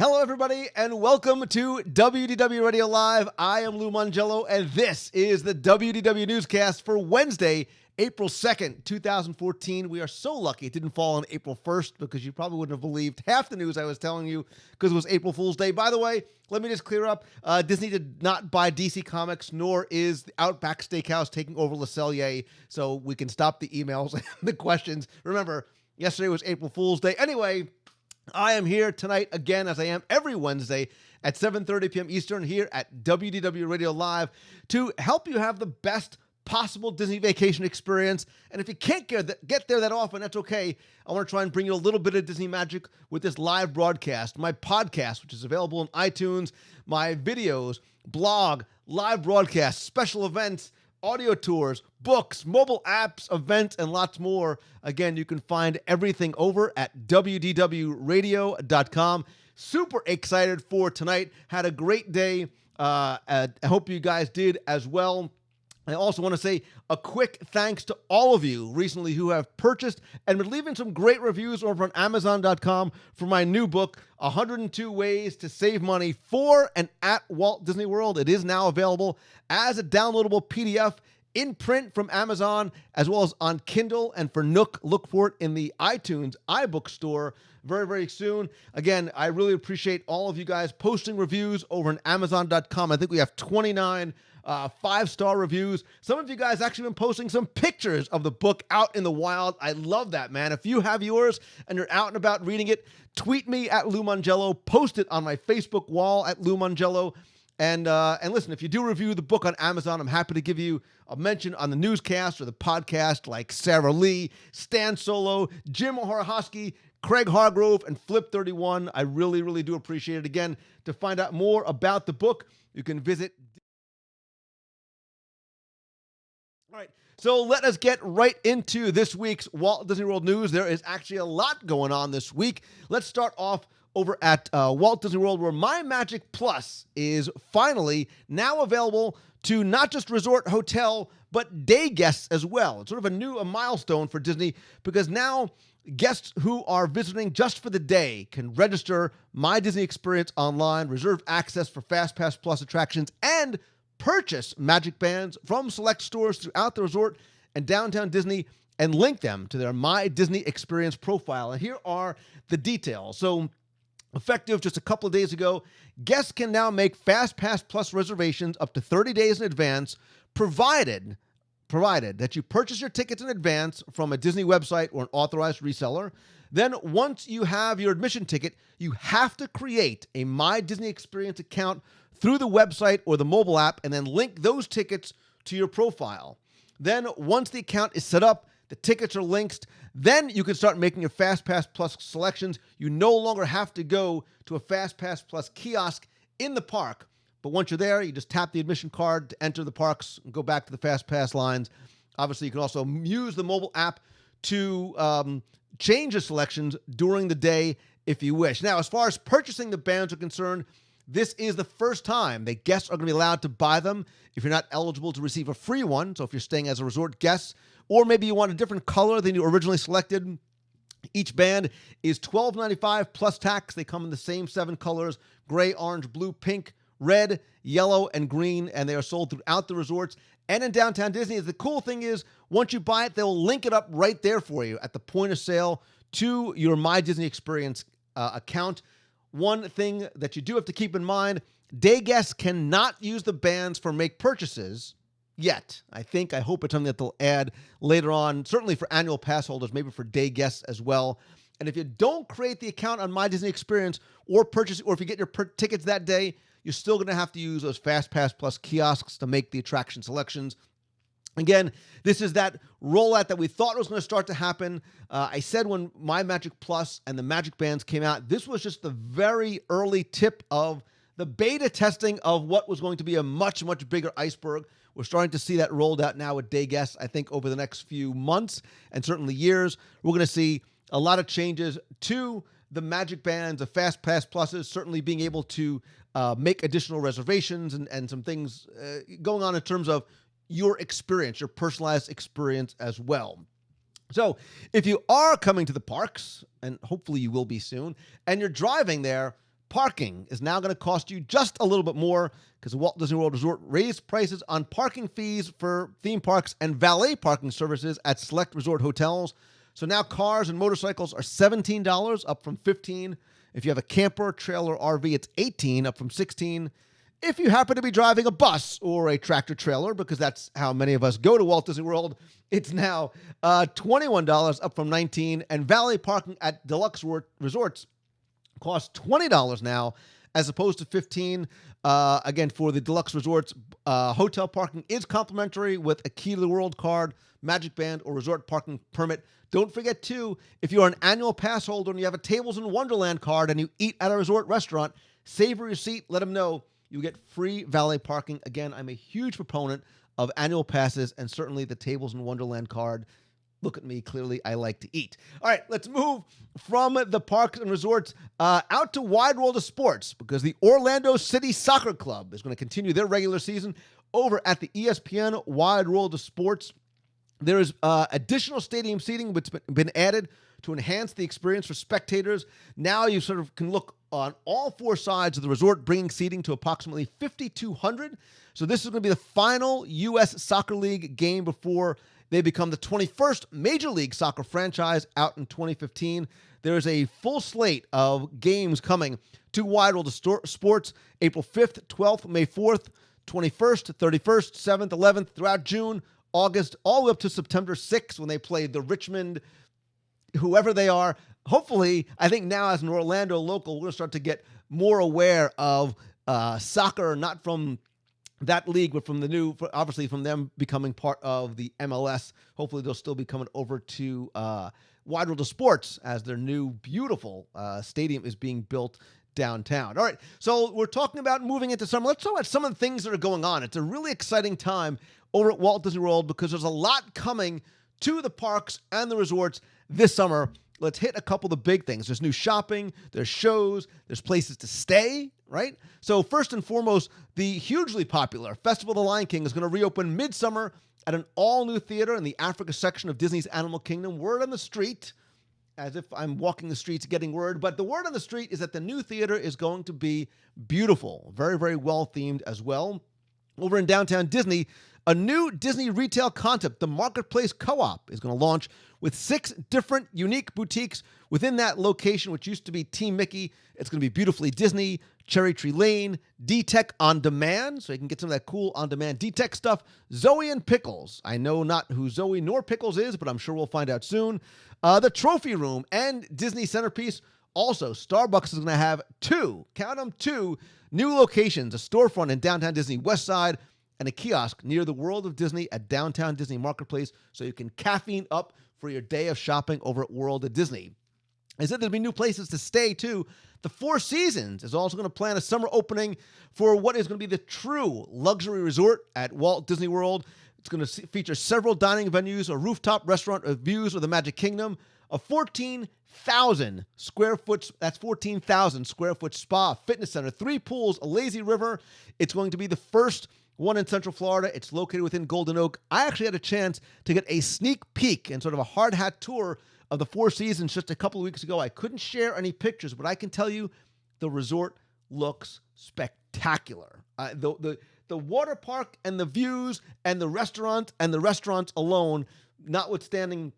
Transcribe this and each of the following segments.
Hello, everybody, and welcome to WDW Radio Live. I am Lou Mongello, and this is the WDW newscast for Wednesday, April 2nd, 2014. We are so lucky it didn't fall on April 1st because you probably wouldn't have believed half the news I was telling you because it was April Fool's Day. By the way, let me just clear up. Disney did not buy DC Comics, nor is the Outback Steakhouse taking over Le Cellier, so we can stop the emails and the questions. Remember, yesterday was April Fool's Day. Anyway, I am here tonight again, as I am every Wednesday at 7:30 p.m. Eastern here at WDW Radio Live to help you have the best possible Disney vacation experience. And if you can't get there that often, that's okay. I want to try and bring you a little bit of Disney magic with this live broadcast, my podcast, which is available on iTunes, my videos, blog, live broadcasts, special events, audio tours, books, mobile apps, events, and lots more. Again, you can find everything over at WDWradio.com. Super excited for tonight. Had a great day. I hope you guys did as well. I also want to say a quick thanks to all of you recently who have purchased and been leaving some great reviews over on Amazon.com for my new book, 102 Ways to Save Money for and at Walt Disney World. It is now available as a downloadable PDF in print from Amazon, as well as on Kindle and for Nook. Look for it in the iTunes iBook store very, very soon. Again, I really appreciate all of you guys posting reviews over on Amazon.com. I think we have 29 5-star reviews. Some of you guys actually been posting some pictures of the book out in the wild. I love that, man. If you have yours and you're out and about reading it, tweet me at Lou Mongello, post it on my Facebook wall at Lou Mongello. And listen, if you do review the book on Amazon, I'm happy to give you a mention on the newscast or the podcast, like Sarah Lee, Stan Solo, Jim Horahosky, Craig Hargrove, and Flip31. I really, really do appreciate it. Again, to find out more about the book, you can visit. All right, so let us get right into this week's Walt Disney World news. There is actually a lot going on this week. Let's start off over at Walt Disney World, where My Magic Plus is finally now available to not just resort, hotel, but day guests as well. It's sort of a milestone for Disney because now guests who are visiting just for the day can register My Disney Experience online, reserve access for FASTPASS Plus attractions, and purchase MagicBands from select stores throughout the resort and downtown Disney and link them to their My Disney Experience profile. And here are the details. So, effective just a couple of days ago, guests can now make FastPass Plus reservations up to 30 days in advance, provided that you purchase your tickets in advance from a Disney website or an authorized reseller. Then once you have your admission ticket, you have to create a My Disney Experience account through the website or the mobile app and then link those tickets to your profile. Then once the account is set up, the tickets are linked, then you can start making your FastPass Plus selections. You no longer have to go to a FastPass Plus kiosk in the park. But once you're there, you just tap the admission card to enter the parks and go back to the FastPass lines. Obviously, you can also use the mobile app to change the selections during the day if you wish. Now, as far as purchasing the bands are concerned, this is the first time that guests are going to be allowed to buy them if you're not eligible to receive a free one. So if you're staying as a resort guest, or maybe you want a different color than you originally selected, each band is $12.95 plus tax. They come in the same 7 colors: gray, orange, blue, pink, red, yellow, and green, and they are sold throughout the resorts and in downtown Disney. The cool thing is, once you buy it, they'll link it up right there for you at the point of sale to your My Disney Experience account. One thing that you do have to keep in mind, day guests cannot use the bands for make purchases yet. I hope it's something that they'll add later on, certainly for annual pass holders, maybe for day guests as well. And if you don't create the account on My Disney Experience or purchase, or if you get your tickets that day, you're still going to have to use those FastPass Plus kiosks to make the attraction selections. Again, this is that rollout that we thought was going to start to happen. I said when My Magic Plus and the MagicBands came out, this was just the very early tip of the beta testing of what was going to be a much, much bigger iceberg. We're starting to see that rolled out now with day guests. I think over the next few months and certainly years, we're going to see a lot of changes to the MagicBands, the FastPass Pluses, certainly being able to make additional reservations and some things going on in terms of your experience, your personalized experience as well. So if you are coming to the parks, and hopefully you will be soon, and you're driving there, Parking is now going to cost you just a little bit more because the Walt Disney World Resort raised prices on parking fees for theme parks and valet parking services at select resort hotels. So now cars and motorcycles are $17, up from $15. If you have a camper, trailer, RV, it's $18, up from $16. If you happen to be driving a bus or a tractor trailer, because that's how many of us go to Walt Disney World, it's now $21, up from $19. And valet parking at deluxe resorts costs $20 now, as opposed to $15. Again, for the deluxe resorts, hotel parking is complimentary with a Key to the World card, MagicBand, or resort parking permit. Don't forget, too, if you're an annual pass holder and you have a Tables in Wonderland card and you eat at a resort restaurant, save a receipt, let them know. You get free valet parking. Again, I'm a huge proponent of annual passes and certainly the Tables in Wonderland card. Look at me. Clearly, I like to eat. All right, let's move from the parks and resorts out to Wide World of Sports, because the Orlando City Soccer Club is going to continue their regular season over at the ESPN Wide World of Sports. There is additional stadium seating which has been added to enhance the experience for spectators. Now you sort of can look on all four sides of the resort, bringing seating to approximately 5,200. So this is going to be the final U.S. Soccer League game before they become the 21st Major League Soccer franchise out in 2015. There is a full slate of games coming to Wide World of Sports, April 5th, 12th, May 4th, 21st, 31st, 7th, 11th, throughout June, August, all the way up to September 6th when they play the Richmond, whoever they are. Hopefully, I think now as an Orlando local, we're going to start to get more aware of soccer, not from that league, but from the new, obviously from them becoming part of the MLS. Hopefully they'll still be coming over to Wide World of Sports as their new beautiful stadium is being built downtown. All right, so we're talking about moving into summer. Let's talk about some of the things that are going on. It's a really exciting time over at Walt Disney World because there's a lot coming to the parks and the resorts this summer. Let's hit a couple of the big things. There's new shopping, there's shows, there's places to stay, right? So first and foremost, the hugely popular Festival of the Lion King is going to reopen midsummer at an all-new theater in the Africa section of Disney's Animal Kingdom. Word on the street, as if I'm walking the streets getting word, but the word on the street is that the new theater is going to be beautiful, very, very well-themed as well. Over in downtown Disney, a new Disney retail concept, the Marketplace Co-op, is going to launch with 6 different unique boutiques within that location, which used to be Team Mickey. It's going to be Beautifully Disney, Cherry Tree Lane, D-Tech On Demand, so you can get some of that cool on-demand D-Tech stuff, Zoe and Pickles. I know not who Zoe nor Pickles is, but I'm sure we'll find out soon. The Trophy Room and Disney Centerpiece. Also, Starbucks is going to have 2, count them, 2 new locations, a storefront in downtown Disney West Side and a kiosk near the World of Disney at downtown Disney Marketplace, so you can caffeine up for your day of shopping over at World of Disney. I said there'll be new places to stay, too. The Four Seasons is also going to plan a summer opening for what is going to be the true luxury resort at Walt Disney World. It's going to feature several dining venues, a rooftop restaurant with views of the Magic Kingdom, a 14,000 square foot, that's 14,000 square foot spa, fitness center, 3 pools, a lazy river. It's going to be the first one in Central Florida. It's located within Golden Oak. I actually had a chance to get a sneak peek and sort of a hard hat tour of the Four Seasons just a couple of weeks ago. I couldn't share any pictures, but I can tell you the resort looks spectacular. The water park and the views and the restaurants alone, notwithstanding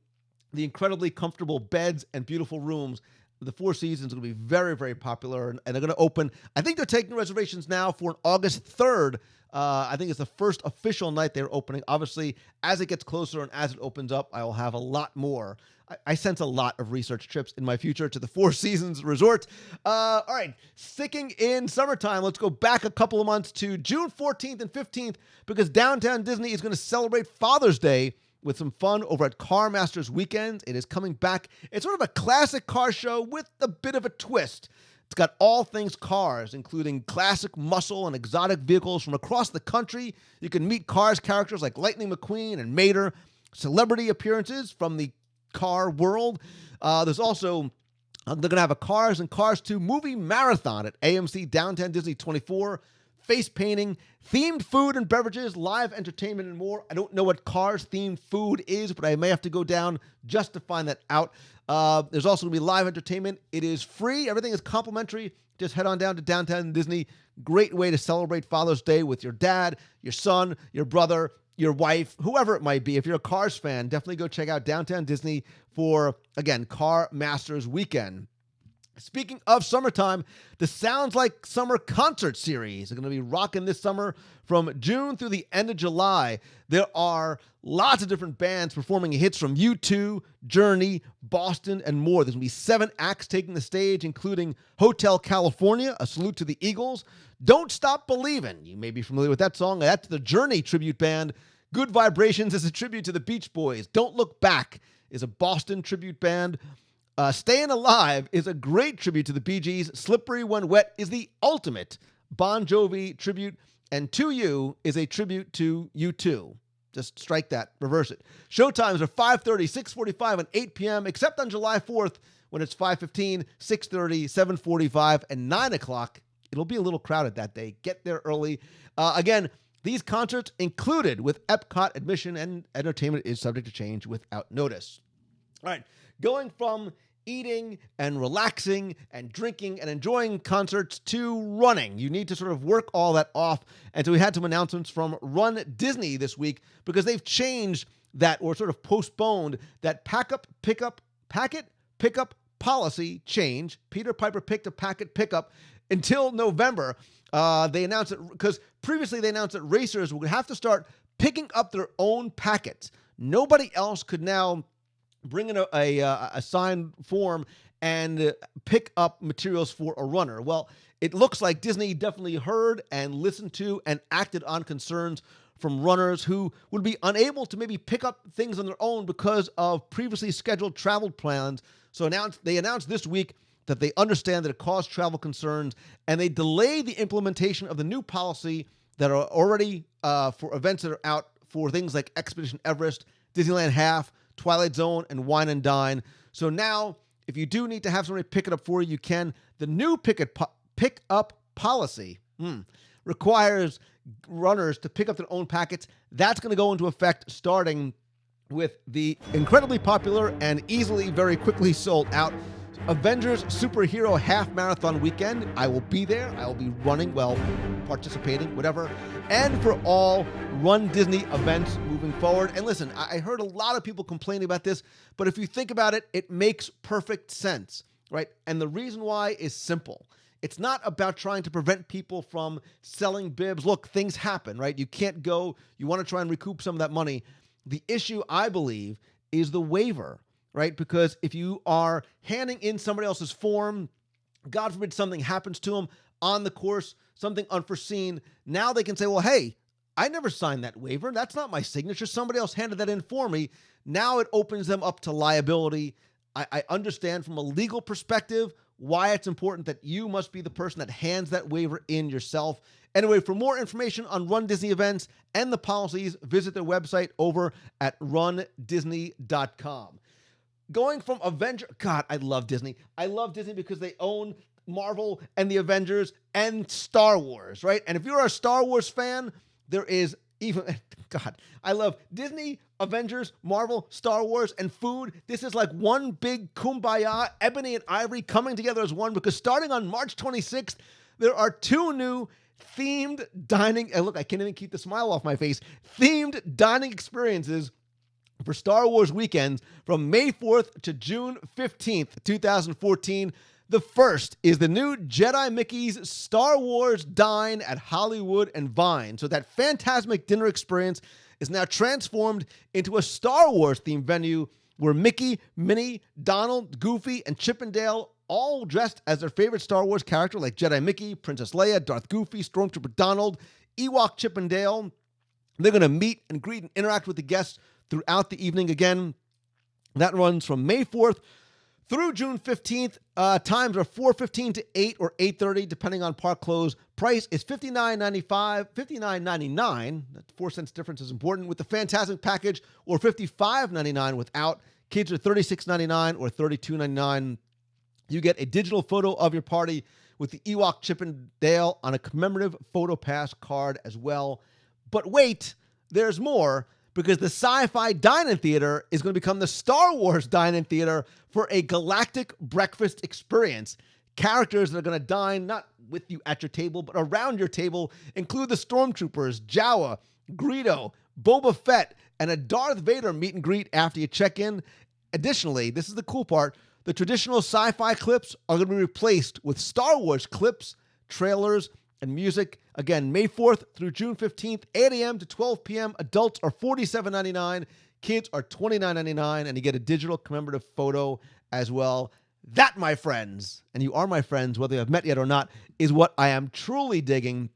the incredibly comfortable beds and beautiful rooms, the Four Seasons will be very, very popular, and they're going to open. I think they're taking reservations now for an August 3rd. I think it's the first official night they're opening. Obviously, as it gets closer and as it opens up, I will have a lot more. I sense a lot of research trips in my future to the Four Seasons Resort. All right, sticking in summertime, let's go back a couple of months to June 14th and 15th, because downtown Disney is going to celebrate Father's Day with some fun over at CarMasters Weekends. It is coming back. It's sort of a classic car show with a bit of a twist. It's got all things cars, including classic muscle and exotic vehicles from across the country. You can meet Cars characters like Lightning McQueen and Mater, celebrity appearances from the car world. There's also, they're going to have a Cars and Cars 2 movie marathon at AMC Downtown Disney 24, face painting, themed food and beverages, live entertainment, and more. I don't know what Cars themed food is, but I may have to go down just to find that out. There's also going to be live entertainment. It is free. Everything is complimentary. Just head on down to Downtown Disney. Great way to celebrate Father's Day with your dad, your son, your brother, your wife, whoever it might be. If you're a Cars fan, definitely go check out Downtown Disney for, again, CarMasters weekend. Speaking of summertime, the Sounds Like Summer concert series are going to be rocking this summer from June through the end of July. There are lots of different bands performing hits from U2, Journey, Boston, and more. There's going to be 7 acts taking the stage, including Hotel California, a salute to the Eagles. Don't Stop Believin'. You may be familiar with that song. That's the Journey tribute band. Good Vibrations is a tribute to the Beach Boys. Don't Look Back is a Boston tribute band. Staying Alive is a great tribute to the Bee Gees. Slippery When Wet is the ultimate Bon Jovi tribute. And To You is a tribute to U2. Just strike that, reverse it. Showtimes are 5:30, 6:45, and 8 p.m., except on July 4th when it's 5:15, 6:30, 7:45, and 9 o'clock. It'll be a little crowded that day. Get there early. Again, these concerts included with Epcot admission, and entertainment is subject to change without notice. All right, going from eating and relaxing and drinking and enjoying concerts to running. You need to sort of work all that off. And so we had some announcements from runDisney this week because they've changed that, or sort of postponed that packet pickup policy change. Peter Piper picked a packet pickup until November. They announced it because previously they announced that racers would have to start picking up their own packets. Nobody else could now bring in a signed form and pick up materials for a runner. Well, it looks like Disney definitely heard and listened to and acted on concerns from runners who would be unable to maybe pick up things on their own because of previously scheduled travel plans. So they announced this week that they understand that it caused travel concerns, and they delayed the implementation of the new policy that are already for events that are out for things like Expedition Everest, Disneyland Half, Twilight Zone, and Wine and Dine. So now, if you do need to have somebody pick it up for you, you can. The new pick-up policy requires runners to pick up their own packets. That's going to go into effect starting with the incredibly popular and easily, very quickly sold out Avengers Superhero Half Marathon Weekend. I will be there. I will be running, participating, whatever. And for all runDisney events moving forward. And listen, I heard a lot of people complaining about this, but if you think about it, it makes perfect sense, right? And the reason why is simple. It's not about trying to prevent people from selling bibs. Look, things happen, right? You can't go. You want to try and recoup some of that money. The issue, I believe, is the waiver, right? Because if you are handing in somebody else's form, God forbid something happens to them on the course, something unforeseen, now they can say, well, hey, I never signed that waiver. That's not my signature. Somebody else handed that in for me. Now it opens them up to liability. I understand from a legal perspective why it's important that you must be the person that hands that waiver in yourself. Anyway, for more information on runDisney events and the policies, visit their website over at runDisney.com. Going from God, I love Disney. I love Disney because they own Marvel and the Avengers and Star Wars, right? And if you're a Star Wars fan, there is God, I love Disney, Avengers, Marvel, Star Wars, and food. This is like one big kumbaya, ebony and ivory coming together as one, because starting on March 26th, there are 2 new themed dining, and look, I can't even keep the smile off my face, themed dining experiences for Star Wars weekends from May 4th to June 15th, 2014. The first is the new Jedi Mickey's Star Wars Dine at Hollywood and Vine. So that Fantasmic dinner experience is now transformed into a Star Wars themed venue where Mickey, Minnie, Donald, Goofy, and Chip and Dale, all dressed as their favorite Star Wars character like Jedi Mickey, Princess Leia, Darth Goofy, Stormtrooper Donald, Ewok Chip and Dale. They're going to meet and greet and interact with the guests throughout the evening. Again, that runs from May 4th through June 15th. Times are 4:15 to 8 or 8:30, depending on park close. Price is $59.99. That 4 cents difference is important with the Fantastic package, or $55.99 without. Kids are $36.99 or $32.99. You get a digital photo of your party with the Ewok Chip and Dale on a commemorative PhotoPass card as well. But wait, there's more, because the Sci-Fi Dine-In Theater is going to become the Star Wars Dine-In Theater for a galactic breakfast experience. Characters that are going to dine not with you at your table, but around your table include the Stormtroopers, Jawa, Greedo, Boba Fett, and a Darth Vader meet and greet after you check in. Additionally, this is the cool part, the traditional sci-fi clips are going to be replaced with Star Wars clips, trailers, and music. Again, May 4th through June 15th, 8 a.m. to 12 p.m. Adults are $47.99. Kids are $29.99, and you get a digital commemorative photo as well. That, my friends, and you are my friends, whether you have met yet or not, is what I am truly digging.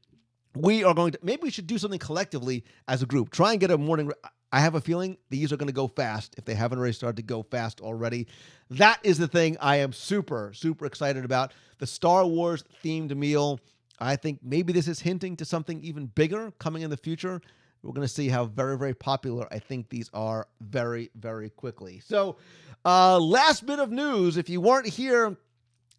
We are going to, maybe we should do something collectively as a group. Try and get a morning. I have a feeling these are going to go fast if they haven't already started to go fast already. That is the thing I am super, super excited about. The Star Wars themed meal. I think maybe this is hinting to something even bigger coming in the future. We're going to see how very, very popular I think these are very, very quickly. So last bit of news. If you weren't here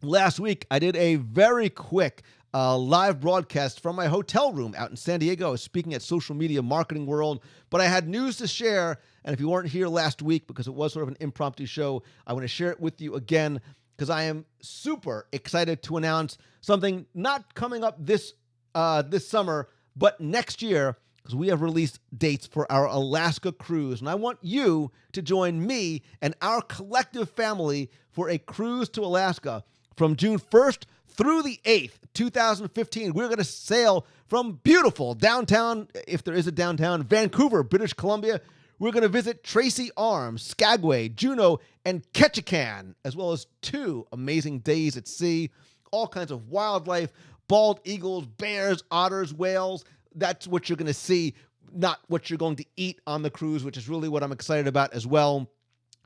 last week, I did a very quick live broadcast from my hotel room out in San Diego. I was speaking at Social Media Marketing World, but I had news to share. And if you weren't here last week, because it was sort of an impromptu show, I want to share it with you again, because I am super excited to announce something not coming up this summer, but next year, because we have released dates for our Alaska cruise. And I want you to join me and our collective family for a cruise to Alaska from June 1st through the 8th, 2015. We're going to sail from beautiful downtown, if there is a downtown, Vancouver, British Columbia. We're going to visit Tracy Arms, Skagway, Juneau, and Ketchikan, as well as 2 amazing days at sea. All kinds of wildlife, bald eagles, bears, otters, whales. That's what you're going to see, not what you're going to eat on the cruise, which is really what I'm excited about as well.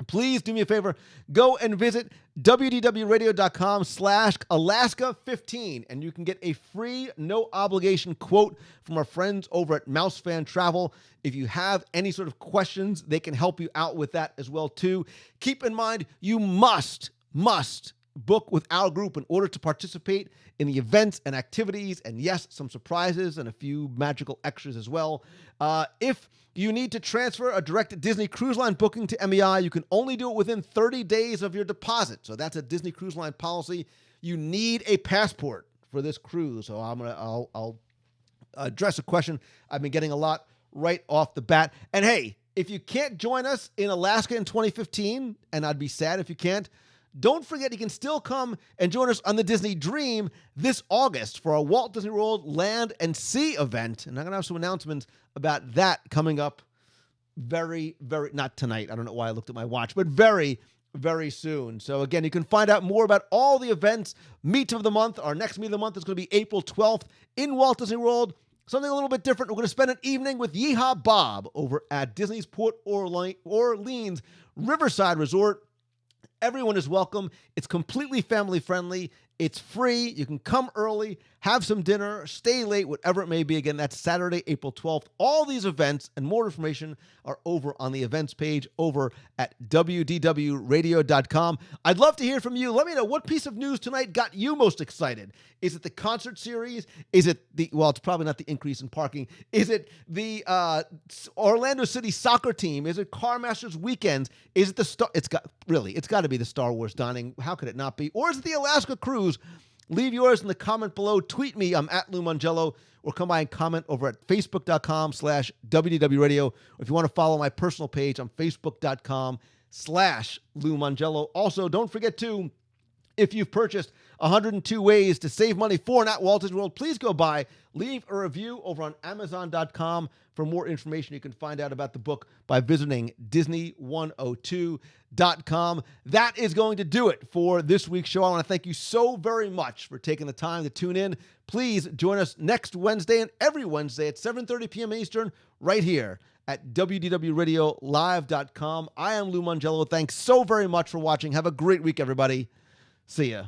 Please do me a favor, go and visit wdwradio.com/Alaska15, and you can get a free, no obligation quote from our friends over at MouseFan Travel. If you have any sort of questions, they can help you out with that as well too. Keep in mind, you must book with our group in order to participate in the events and activities, and yes, some surprises and a few magical extras as well. If you need to transfer a direct Disney Cruise Line booking to MEI, you can only do it within 30 days of your deposit. So that's a Disney Cruise Line policy. You need a passport for this cruise. So I'll address a question I've been getting a lot right off the bat. And hey, if you can't join us in Alaska in 2015, and I'd be sad if you can't, don't forget you can still come and join us on the Disney Dream this August for our Walt Disney World Land and Sea event. And I'm going to have some announcements about that coming up very, very, not tonight. I don't know why I looked at my watch, but very, very soon. So again, you can find out more about all the events. Meet of the month. Our next meet of the month is going to be April 12th in Walt Disney World. Something a little bit different. We're going to spend an evening with Yeehaw Bob over at Disney's Port Orleans Riverside Resort. Everyone is welcome. It's completely family friendly. It's free. You can come early, have some dinner, stay late, whatever it may be. Again, that's Saturday, April 12th. All these events and more information are over on the events page over at WDWradio.com. I'd love to hear from you. Let me know what piece of news tonight got you most excited. Is it the concert series? Is it it's probably not the increase in parking. Is it the Orlando City soccer team? Is it CarMasters weekends? Is it it's got to be the Star Wars dining. How could it not be? Or is it the Alaska cruise? Leave yours in the comment below. Tweet me. I'm at Lou Mongello, or come by and comment over at facebook.com/WDWradio. Or if you want to follow my personal page, I'm facebook.com/Lou Mongello. Also, don't forget to, if you've purchased 102 ways to save money for not Walt Disney World, please go by, leave a review over on Amazon.com. For more information, you can find out about the book by visiting Disney102.com. That is going to do it for this week's show. I want to thank you so very much for taking the time to tune in. Please join us next Wednesday and every Wednesday at 7:30 p.m. Eastern right here at WDWRadioLive.com. I am Lou Mongello. Thanks so very much for watching. Have a great week, everybody. See ya.